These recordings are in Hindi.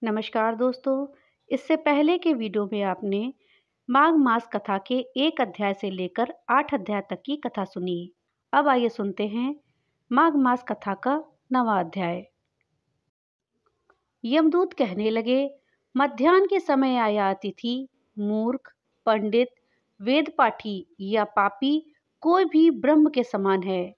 नमस्कार दोस्तों। इससे पहले के वीडियो में आपने माघ मास कथा के 1 अध्याय से लेकर 8 अध्याय तक की कथा सुनी। अब आइए सुनते हैं माघ मास कथा का 9वां अध्याय। यमदूत कहने लगे, मध्याह्न के समय आया अतिथि, मूर्ख, पंडित, वेद पाठी या पापी कोई भी ब्रह्म के समान है।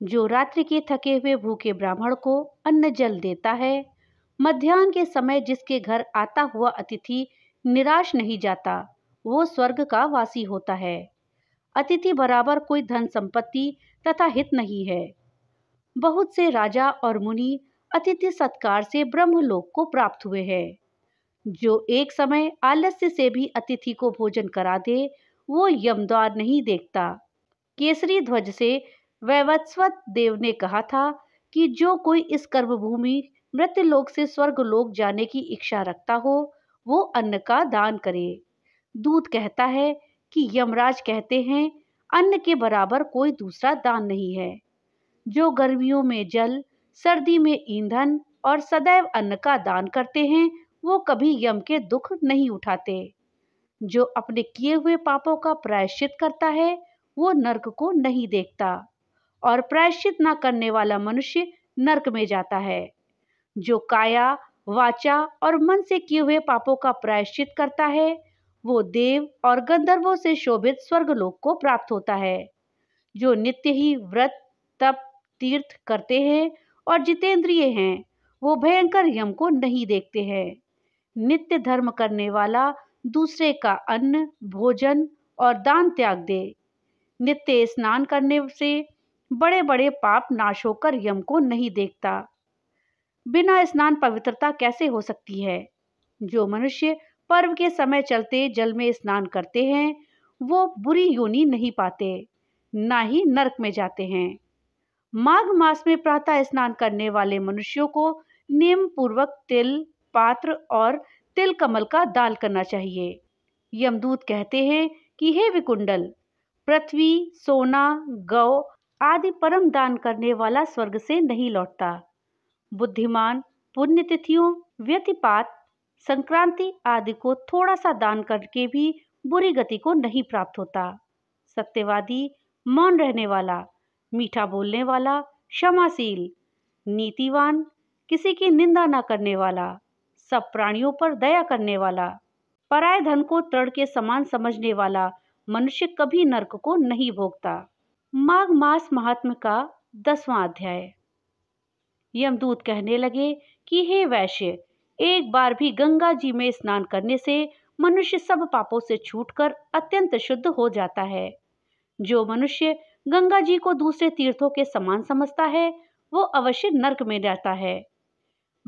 जो रात्रि के थके हुए भूखे ब्राह्मण को अन्न जल देता है, मध्याह्न के समय जिसके घर आता हुआ अतिथि निराश नहीं जाता, वो स्वर्ग का वासी होता है। अतिथि बराबर कोई धन संपत्ति तथा हित नहीं है। बहुत से राजा और मुनि अतिथि सत्कार से ब्रह्मलोक को प्राप्त हुए हैं। जो एक समय आलस्य से भी अतिथि को भोजन करा दे, वो यमद्वार नहीं देखता। केसरी ध्वज से वैवस्वत देव ने कहा था कि जो कोई इस कर्मभूमि मृत्युलोक से स्वर्गलोक जाने की इच्छा रखता हो, वो अन्न का दान करे। दूत कहता है कि यमराज कहते हैं, अन्न के बराबर कोई दूसरा दान नहीं है। जो गर्मियों में जल, सर्दी में ईंधन और सदैव अन्न का दान करते हैं, वो कभी यम के दुख नहीं उठाते। जो अपने किए हुए पापों का प्रायश्चित करता है, वो नरक को नहीं देखता, और प्रायश्चित न करने वाला मनुष्य नरक में जाता है। जो काया, वाचा और मन से किए हुए पापों का प्रायश्चित करता है, वो देव और गंधर्वों से शोभित स्वर्गलोक को प्राप्त होता है। जो नित्य ही व्रत, तप, तीर्थ करते हैं और जितेंद्रिय हैं, वो भयंकर यम को नहीं देखते हैं। नित्य धर्म करने वाला दूसरे का अन्न, भोजन और दान त्याग दे। नित्य स्नान करने से बड़े बड़े पाप नाश होकर यम को नहीं देखता। बिना स्नान पवित्रता कैसे हो सकती है? जो मनुष्य पर्व के समय चलते जल में स्नान करते हैं, वो बुरी योनि नहीं पाते, ना ही नरक में जाते हैं। माघ मास में प्रातः स्नान करने वाले मनुष्यों को नियम पूर्वक तिल, पात्र और तिल कमल का दान करना चाहिए। यमदूत कहते हैं कि हे विकुंडल, पृथ्वी, सोना, गौ आदि परम दान करने वाला स्वर्ग से नहीं लौटता। बुद्धिमान पुण्यतिथियों, व्यतिपात, संक्रांति आदि को थोड़ा सा दान करके भी बुरी गति को नहीं प्राप्त होता। सत्यवादी, मौन रहने वाला, मीठा बोलने वाला, क्षमाशील, नीतिवान, किसी की निंदा न करने वाला, सब प्राणियों पर दया करने वाला, पराय धन को तृण के समान समझने वाला मनुष्य कभी नरक को नहीं भोगता। माघ मास महात्म्य का 10वां अध्याय। यमदूत कहने लगे कि हे वैश्य, एक बार भी गंगा जी में स्नान करने से मनुष्य सब पापों से छूटकर अत्यंत शुद्ध हो जाता है। जो मनुष्य गंगा जी को दूसरे तीर्थों के समान समझता है, वो अवश्य नरक में जाता है।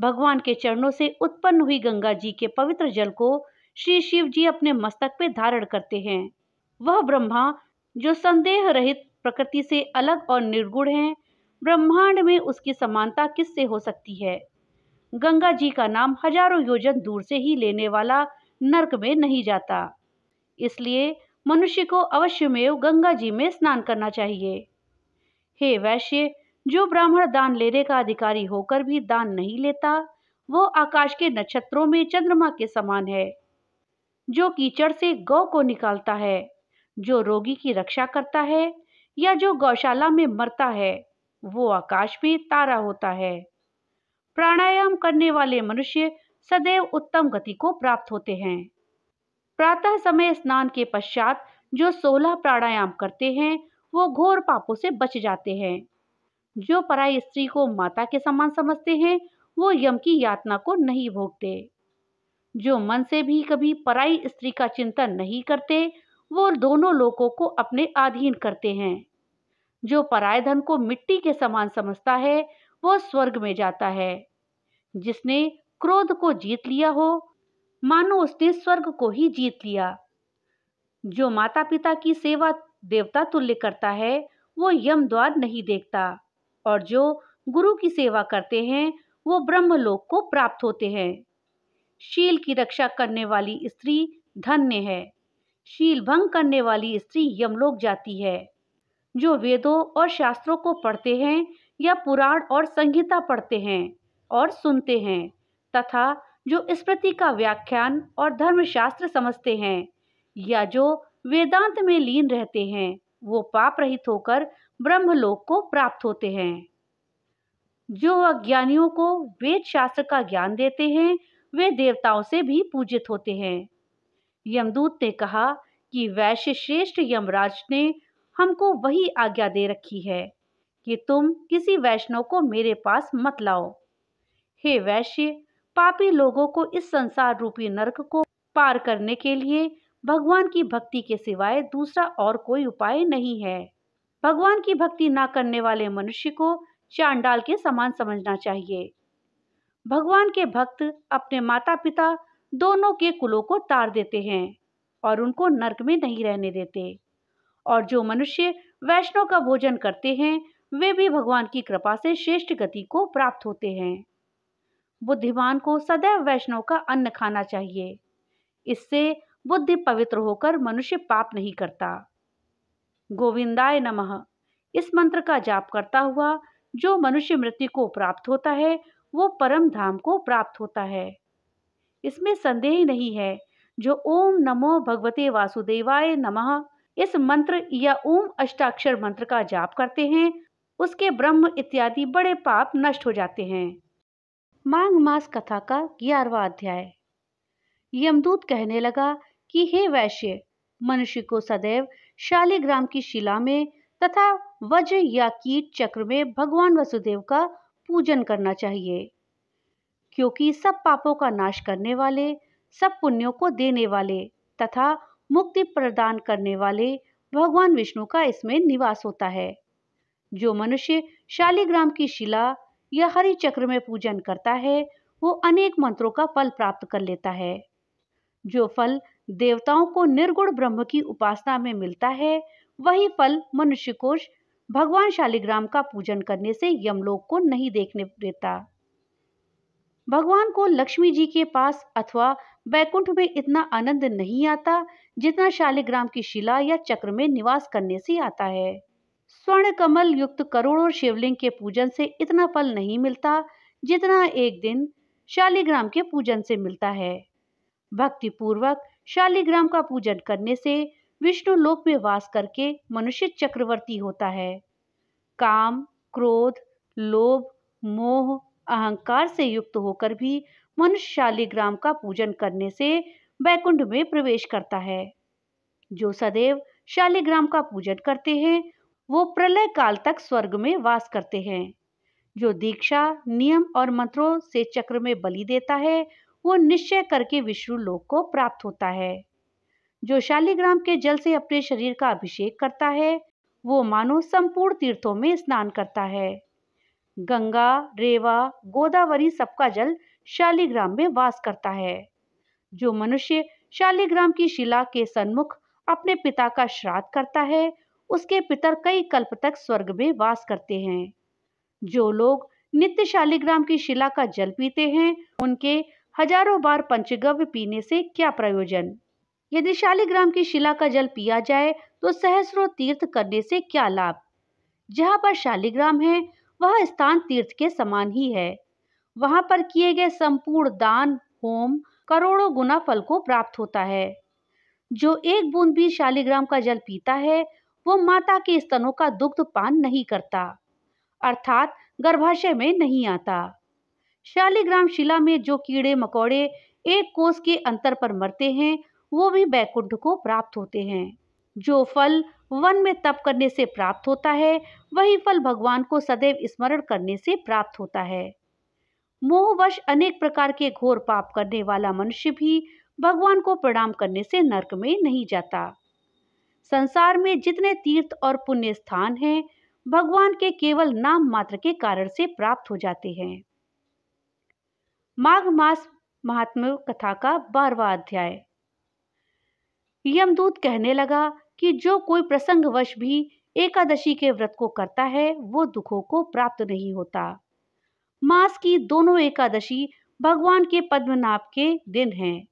भगवान के चरणों से उत्पन्न हुई गंगा जी के पवित्र जल को श्री शिव जी अपने मस्तक पे धारण करते हैं। वह ब्रह्मा, जो संदेह रहित प्रकृति से अलग और निर्गुण है, ब्रह्मांड में उसकी समानता किससे हो सकती है? गंगा जी का नाम हजारों योजन दूर से ही लेने वाला नरक में नहीं जाता। इसलिए मनुष्य को अवश्यमेव गंगा जी में स्नान करना चाहिए। हे वैश्य, जो ब्राह्मण दान लेने का अधिकारी होकर भी दान नहीं लेता, वो आकाश के नक्षत्रों में चंद्रमा के समान है। जो कीचड़ से गौ को निकालता है, जो रोगी की रक्षा करता है, या जो गौशाला में मरता है, वो आकाश में तारा होता है। प्राणायाम करने वाले मनुष्य सदैव उत्तम गति को प्राप्त होते हैं। प्रातः समय स्नान के पश्चात जो 16 प्राणायाम करते हैं, वो घोर पापों से बच जाते हैं। जो पराई स्त्री को माता के समान समझते हैं, वो यम की यातना को नहीं भोगते। जो मन से भी कभी पराई स्त्री का चिंतन नहीं करते, वो दोनों लोकों को अपने अधीन करते हैं। जो पराय धन को मिट्टी के समान समझता है, वो स्वर्ग में जाता है। जिसने क्रोध को जीत लिया हो, मानो उसने स्वर्ग को ही जीत लिया। जो माता पिता की सेवा देवता तुल्य करता है, वो यम द्वार नहीं देखता, और जो गुरु की सेवा करते हैं, वो ब्रह्मलोक को प्राप्त होते हैं। शील की रक्षा करने वाली स्त्री धन्य है। शील भंग करने वाली स्त्री यमलोक जाती है। जो वेदों और शास्त्रों को पढ़ते हैं या पुराण और संहिता पढ़ते हैं और सुनते हैं, तथा जो स्मृति का व्याख्यान और धर्मशास्त्र समझते हैं या जो वेदांत में लीन रहते हैं, वो पाप रहित होकर ब्रह्मलोक को प्राप्त होते हैं। जो अज्ञानियों को वेद शास्त्र का ज्ञान देते हैं, वे देवताओं से भी पूजित होते हैं। यमदूत ने कहा कि वैश्य श्रेष्ठ यमराज ने हमको वही आज्ञा दे रखी है कि तुम किसी वैष्णव को मेरे पास मत लाओ। हे वैश्य, पापी लोगों को इस संसार रूपी नरक को पार करने के लिए भगवान की भक्ति के सिवाय दूसरा और कोई उपाय नहीं है। भगवान की भक्ति ना करने वाले मनुष्य को चांडाल के समान समझना चाहिए। भगवान के भक्त अपने माता पिता दोनों के कुलों को तार देते हैं और उनको नरक में नहीं रहने देते। और जो मनुष्य वैष्णव का भोजन करते हैं, वे भी भगवान की कृपा से श्रेष्ठ गति को प्राप्त होते हैं। बुद्धिमान को सदैव वैष्णव का अन्न खाना चाहिए। इससे बुद्धि पवित्र होकर मनुष्य पाप नहीं करता। गोविंदाय नमः इस मंत्र का जाप करता हुआ जो मनुष्य मृत्यु को प्राप्त होता है, वो परम धाम को प्राप्त होता है। इसमें संदेह नहीं है। जो ओम नमो भगवते वासुदेवाय नमः इस मंत्र या ओम अष्टाक्षर मंत्र का जाप करते हैं, उसके ब्रह्म इत्यादि बड़े पाप नष्ट हो जाते हैं। माघ मास कथा का 11वां अध्याय। यमदूत कहने लगा कि हे वैश्य, मनुष्य को सदैव शालिग्राम की शिला में तथा वज्र या कीट चक्र में भगवान वसुदेव का पूजन करना चाहिए, क्योंकि सब पापों का नाश करने वाले, सब पुण्यों को देने वाले तथा मुक्ति प्रदान करने वाले भगवान विष्णु का इसमें निवास होता है। जो मनुष्य शालिग्राम की शिला या हरि चक्र में पूजन करता है, वो अनेक मंत्रों का फल प्राप्त कर लेता है। जो फल देवताओं को निर्गुण ब्रह्म की उपासना में मिलता है, वही फल मनुष्य को भगवान शालिग्राम का पूजन करने से यमलोक को नहीं देखने देता। भगवान को लक्ष्मी जी के पास अथवा बैकुंठ में इतना आनंद नहीं आता जितना शालिग्राम की शिला या चक्र में निवास करने से आता है। स्वर्ण कमल युक्त करोड़ों शिवलिंग के पूजन से इतना फल नहीं मिलता जितना एक दिन शालिग्राम के पूजन से मिलता है। भक्ति पूर्वक शालिग्राम का पूजन करने से विष्णु लोक में वास करके मनुष्य चक्रवर्ती होता है। काम, क्रोध, लोभ, मोह, अहंकार से युक्त होकर भी मनुष्य शालिग्राम का पूजन करने से बैकुंठ में प्रवेश करता है। जो सदैव शालिग्राम का पूजन करते हैं, वो प्रलय काल तक स्वर्ग में वास करते हैं। जो दीक्षा, नियम और मंत्रों से चक्र में बलि देता है, वो निश्चय करके विष्णु लोक को प्राप्त होता है। जो शालिग्राम के जल से अपने शरीर का अभिषेक करता है, वो मानो संपूर्ण तीर्थों में स्नान करता है। गंगा, रेवा, गोदावरी सबका जल शालिग्राम में वास करता है। जो मनुष्य शालिग्राम की शिला के सन्मुख अपने पिता का श्राद्ध करता है, उसके पितर कई कल्प तक स्वर्ग में वास करते हैं। जो लोग नित्य शालिग्राम की शिला का जल पीते हैं, उनके हजारों बार पंचगव्य पीने से क्या प्रयोजन। यदि शालिग्राम की शिला का जल पिया जाए तो सहस्रों तीर्थ करने से क्या लाभ। जहाँ पर शालिग्राम है, वह स्थान तीर्थ के समान ही है। वहां पर किए गए संपूर्ण दान, होम करोड़ों गुना फल को प्राप्त होता है। जो एक बूंद भी शालिग्राम का जल पीता है, वो माता के स्तनों का दुग्ध पान नहीं करता, अर्थात गर्भाशय में नहीं आता। शालिग्राम शिला में जो कीड़े मकोड़े एक कोस के अंतर पर मरते हैं, वो भी बैकुंठ को प्राप्त होते हैं। जो फल वन में तप करने से प्राप्त होता है, वही फल भगवान को सदैव स्मरण करने से प्राप्त होता है। मोहवश अनेक प्रकार के घोर पाप करने वाला मनुष्य भी भगवान को प्रणाम करने से नरक में नहीं जाता। संसार में जितने तीर्थ और पुण्य स्थान हैं, भगवान के केवल नाम मात्र के कारण से प्राप्त हो जाते हैं। माघ मास महात्म्य कथा का 12वां अध्याय। यमदूत कहने लगा कि जो कोई प्रसंगवश भी एकादशी के व्रत को करता है, वो दुखों को प्राप्त नहीं होता। मास की दोनों एकादशी भगवान के पद्मनाभ के दिन हैं।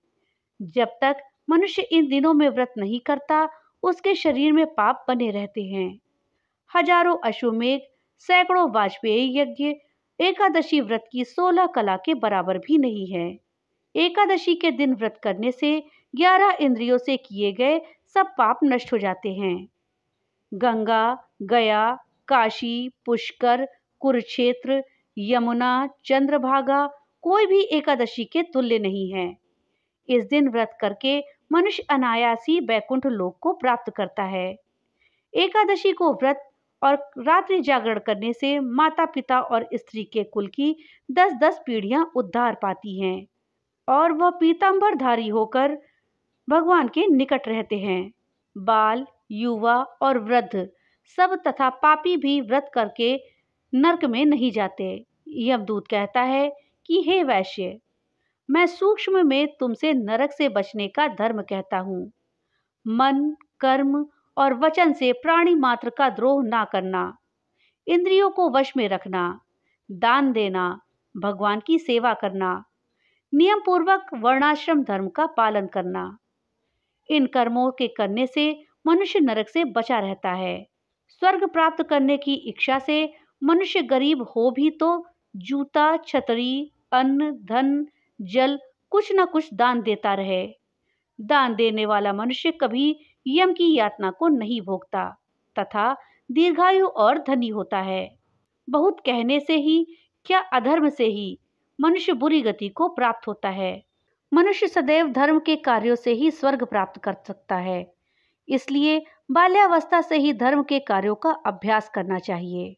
जब तक मनुष्य इन दिनों में व्रत नहीं करता, उसके शरीर में पाप बने रहते हैं। हजारों अश्वमेघ, सैकड़ों वाजपेयी यज्ञ एकादशी व्रत की 16 कला के बराबर भी नहीं है। एकादशी के दिन व्रत करने से 11 इंद्रियों से किए गए सब पाप नष्ट हो जाते हैं। गंगा, गया, काशी, पुष्कर, कुरुक्षेत्र, यमुना, चंद्रभागा कोई भी एकादशी के तुल्य नहीं है। इस दिन व्रत करके मनुष्य अनायास ही बैकुंठ लोक को प्राप्त करता है। एकादशी को व्रत और रात्रि जागरण करने से माता पिता और स्त्री के कुल की 10-10 पीढ़ियां उद्धार पाती हैं और वह पीतांबरधारी होकर भगवान के निकट रहते हैं। बाल, युवा और वृद्ध सब तथा पापी भी व्रत करके नरक में नहीं जाते। यमदूत कहता है कि हे वैश्य, मैं सूक्ष्म में तुमसे नरक से बचने का धर्म कहता हूँ। मन, कर्म और वचन से प्राणी मात्र का द्रोह ना करना, इंद्रियों को वश में रखना, दान देना, भगवान की सेवा करना, नियम पूर्वक वर्णाश्रम धर्म का पालन करना, इन कर्मों के करने से मनुष्य नरक से बचा रहता है। स्वर्ग प्राप्त करने की इच्छा से मनुष्य गरीब हो भी तो जूता, छतरी, अन्न, धन, जल कुछ न कुछ दान देता रहे। दान देने वाला मनुष्य कभी यम की यातना को नहीं भोगता तथा दीर्घायु और धनी होता है। बहुत कहने से ही क्या अधर्म से ही मनुष्य बुरी गति को प्राप्त होता है। मनुष्य सदैव धर्म के कार्यों से ही स्वर्ग प्राप्त कर सकता है। इसलिए बाल्यावस्था से ही धर्म के कार्यों का अभ्यास करना चाहिए।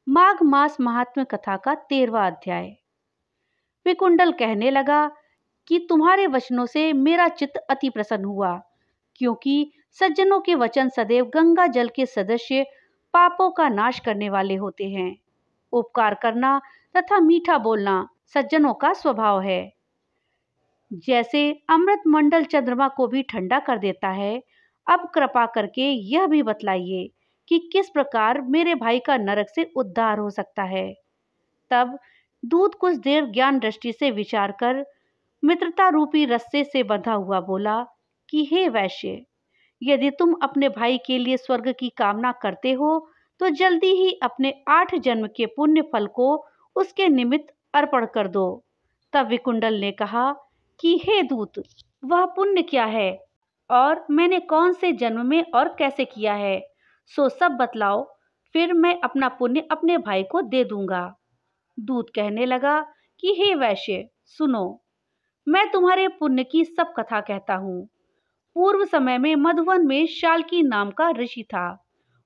माघ मास महात्म्य कथा का 13वां अध्याय। विकुंडल कहने लगा कि तुम्हारे वचनों से मेरा चित्त अति प्रसन्न हुआ, क्योंकि सज्जनों के वचन सदैव गंगा जल के सदृश पापों का नाश करने वाले होते हैं। उपकार करना तथा मीठा बोलना सज्जनों का स्वभाव है। जैसे अमृत मंडल चंद्रमा को भी ठंडा कर देता है, अब कृपा करके यह भी बतलाइए कि किस प्रकार मेरे भाई का नरक से उद्धार हो सकता है। तब दूत कुछ देर ज्ञान दृष्टि से विचार कर मित्रता रूपी रस्से से बंधा हुआ बोला कि हे वैश्य, यदि तुम अपने भाई के लिए स्वर्ग की कामना करते हो तो जल्दी ही अपने 8 जन्म के पुण्य फल को उसके निमित्त अर्पण कर दो। तब विकुंडल ने कहा कि हे दूत, वह पुण्य क्या है और मैंने कौन से जन्म में और कैसे किया है, सो सब बतलाओ, फिर मैं अपना पुण्य अपने भाई को दे दूंगा। दूत कहने लगा कि हे वैश्य, सुनो, मैं तुम्हारे पुण्य की सब कथा कहता हूँ। पूर्व समय में मधुवन में शाल्की नाम का ऋषि था।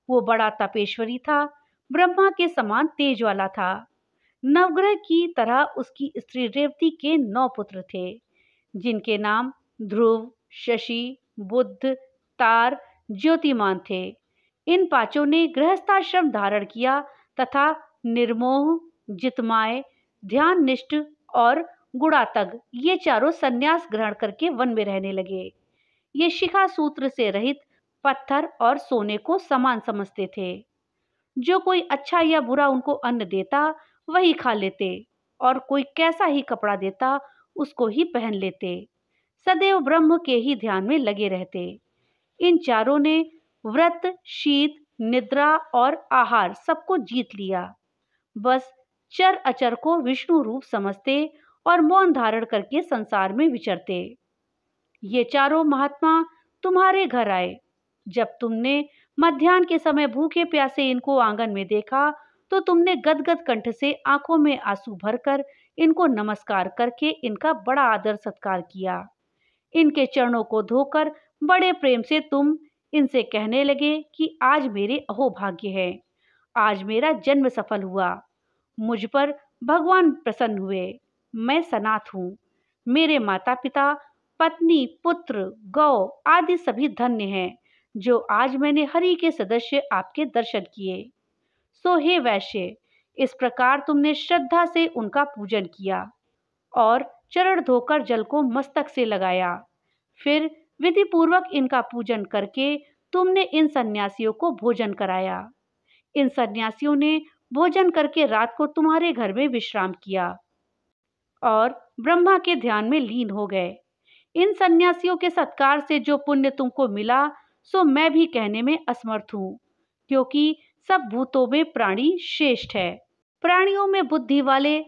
वो बड़ा तपेश्वरी था, ब्रह्मा के समान तेज वाला था। नवग्रह की तरह उसकी स्त्री रेवती के 9 पुत्र थे, जिनके नाम ध्रुव, शशि, बुध, तार, ज्योतिमान थे। इन पांचों ने गृहस्थाश्रम धारण किया तथा निर्मोह, जितमाय, ध्याननिष्ठ और गुणातग ये चारों संन्यास ग्रहण करके वन में रहने लगे। ये शिखा सूत्र से रहित पत्थर और सोने को समान समझते थे। जो कोई अच्छा या बुरा उनको अन्न देता वही खा लेते और कोई कैसा ही कपड़ा देता उसको ही पहन लेते। सदैव ब्रह्म के ही ध्यान में लगे रहते। इन चारों ने व्रत, शीत, निद्रा और आहार सबको जीत लिया। बस चर अचर को विष्णु रूप समझते और मौन धारण करके संसार में विचरते। ये चारों महात्मा तुम्हारे घर आए। जब तुमने मध्याह्न के समय भूखे प्यासे इनको आंगन में देखा तो तुमने गदगद कंठ से आंखों में आंसू भरकर इनको नमस्कार करके इनका बड़ा आदर सत्कार किया। इनके चरणों को धोकर बड़े प्रेम से तुम इनसे कहने लगे कि आज मेरे अहोभाग्य है, आज मेरा जन्म सफल हुआ, मुझ पर भगवान प्रसन्न हुए, मैं सनाथ हूँ, मेरे माता पिता, पत्नी, पुत्र, गौ आदि सभी धन्य हैं, जो आज मैंने हरि के सदस्य आपके दर्शन किए। सो हे वैश्य, इस प्रकार तुमने श्रद्धा से उनका पूजन किया और चरण धोकर जल को मस्तक से लगाया। फिर विधि पूर्वक इनका पूजन करके तुमने इन सन्यासियों को भोजन कराया। इन सन्यासियों ने भोजन करके रात को तुम्हारे घर में विश्राम किया और ब्रह्मा के ध्यान में लीन हो गए। इन सन्यासियों के सत्कार से जो पुण्य तुमको मिला सो मैं भी कहने में असमर्थ हूँ, क्योंकि सब भूतों में प्राणी श्रेष्ठ है। प्राणियों में बुद्धि वाले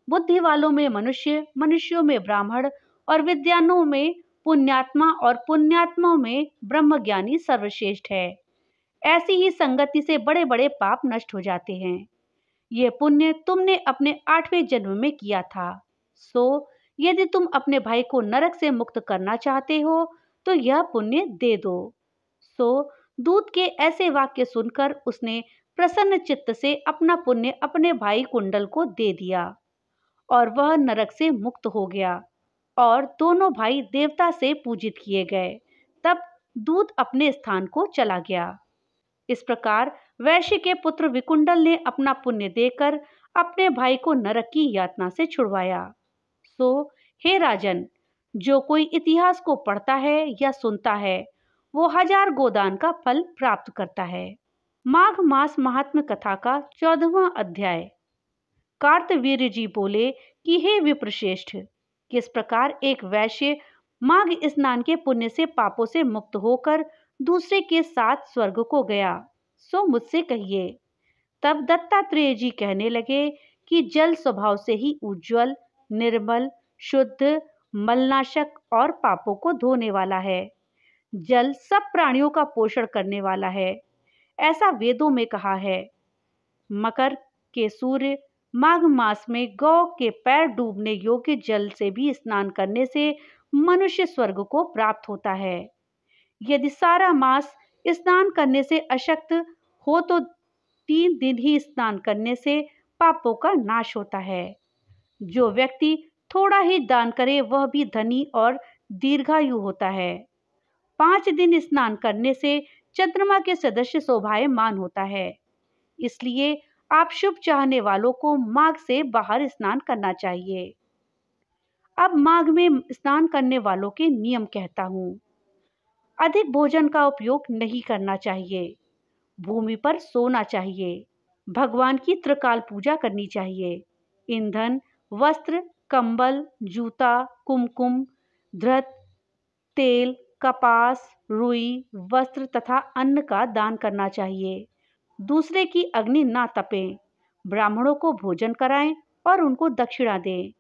बुद्धि वालों में मनुष्य, मनुष्यों में ब्राह्मण और विद्वानों में पुण्यात्मा और पुण्यात्माओं में ब्रह्मज्ञानी सर्वश्रेष्ठ है। ऐसी ही संगति से बड़े बड़े पाप नष्ट हो जाते हैं। ये पुण्य तुमने अपने 8वें जन्म में किया था। सो यदि तुम अपने भाई को नरक से मुक्त करना चाहते हो तो यह पुण्य दे दो। सो दूत के ऐसे वाक्य सुनकर उसने प्रसन्न चित्त से अपना पुण्य अपने भाई कुंडल को दे दिया और वह नरक से मुक्त हो गया और दोनों भाई देवता से पूजित किए गए। तब दूत अपने स्थान को चला गया। इस प्रकार वैश्य के पुत्र विकुंडल ने अपना पुण्य देकर अपने भाई को नरक की यातना से छुड़वाया। सो हे राजन, जो कोई इतिहास को पढ़ता है या सुनता है वो 1000 गोदान का फल प्राप्त करता है। माघ मास महात्म्य कथा का 14वां अध्याय। कार्तवीर्य जी बोले कि हे विप्रश्रेष्ठ, किस प्रकार एक वैश्य माघ स्नान के पुण्य से पापों से मुक्त होकर दूसरे के साथ स्वर्ग को गया, सो मुझसे कहिए। तब दत्तात्रेय जी कहने लगे कि जल स्वभाव से ही उज्ज्वल, निर्मल, शुद्ध, मलनाशक और पापों को धोने वाला है। जल सब प्राणियों का पोषण करने वाला है, ऐसा वेदों में कहा है। मकर के सूर्य माघ मास में गौ के पैर डूबने योग्य जल से भी स्नान करने से मनुष्य स्वर्ग को प्राप्त होता है। यदि सारा मास स्नान करने से अशक्त हो तो 3 दिन ही स्नान करने से पापों का नाश होता है। जो व्यक्ति थोड़ा ही दान करे वह भी धनी और दीर्घायु होता है। 5 दिन स्नान करने से चंद्रमा के सदृश शोभायमान होता है। इसलिए आप शुभ चाहने वालों को माघ से बाहर स्नान करना चाहिए। अब माघ में स्नान करने वालों के नियम कहता हूँ। अधिक भोजन का उपयोग नहीं करना चाहिए। भूमि पर सोना चाहिए। भगवान की त्रिकाल पूजा करनी चाहिए। ईंधन, वस्त्र, कंबल, जूता, कुमकुम, धृत, तेल, कपास, रुई, वस्त्र तथा अन्न का दान करना चाहिए। दूसरे की अग्नि ना तपें। ब्राह्मणों को भोजन कराएं और उनको दक्षिणा दें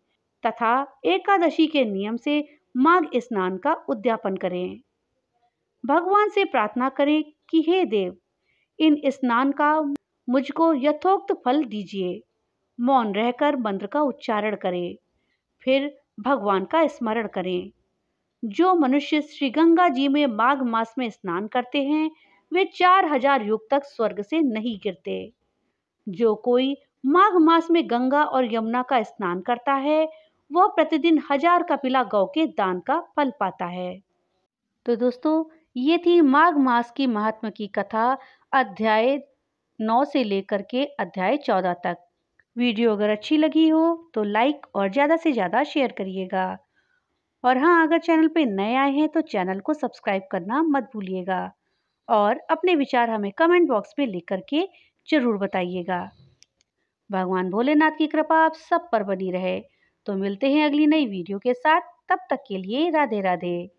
तथा एकादशी के नियम से माघ स्नान का उद्यापन करें। भगवान से प्रार्थना करें कि हे देव, इन स्नान का मुझको यथोक्त फल दीजिए। मौन रहकर मंत्र का उच्चारण करें, फिर भगवान का स्मरण करें। जो मनुष्य श्री गंगा जी में माघ मास में स्नान करते हैं वे 4000 युग तक स्वर्ग से नहीं गिरते। जो कोई माघ मास में गंगा और यमुना का स्नान करता है वह प्रतिदिन 1000 कपिला गौ के दान का फल पाता है। तो दोस्तों, ये थी माघ मास की महात्मा की कथा, अध्याय 9 से लेकर के अध्याय 14 तक। वीडियो अगर अच्छी लगी हो तो लाइक और ज़्यादा से ज़्यादा शेयर करिएगा। और हाँ, अगर चैनल पे नए आए हैं तो चैनल को सब्सक्राइब करना मत भूलिएगा और अपने विचार हमें कमेंट बॉक्स में लिख करके जरूर बताइएगा। भगवान भोलेनाथ की कृपा आप सब पर बनी रहे। तो मिलते हैं अगली नई वीडियो के साथ। तब तक के लिए राधे राधे।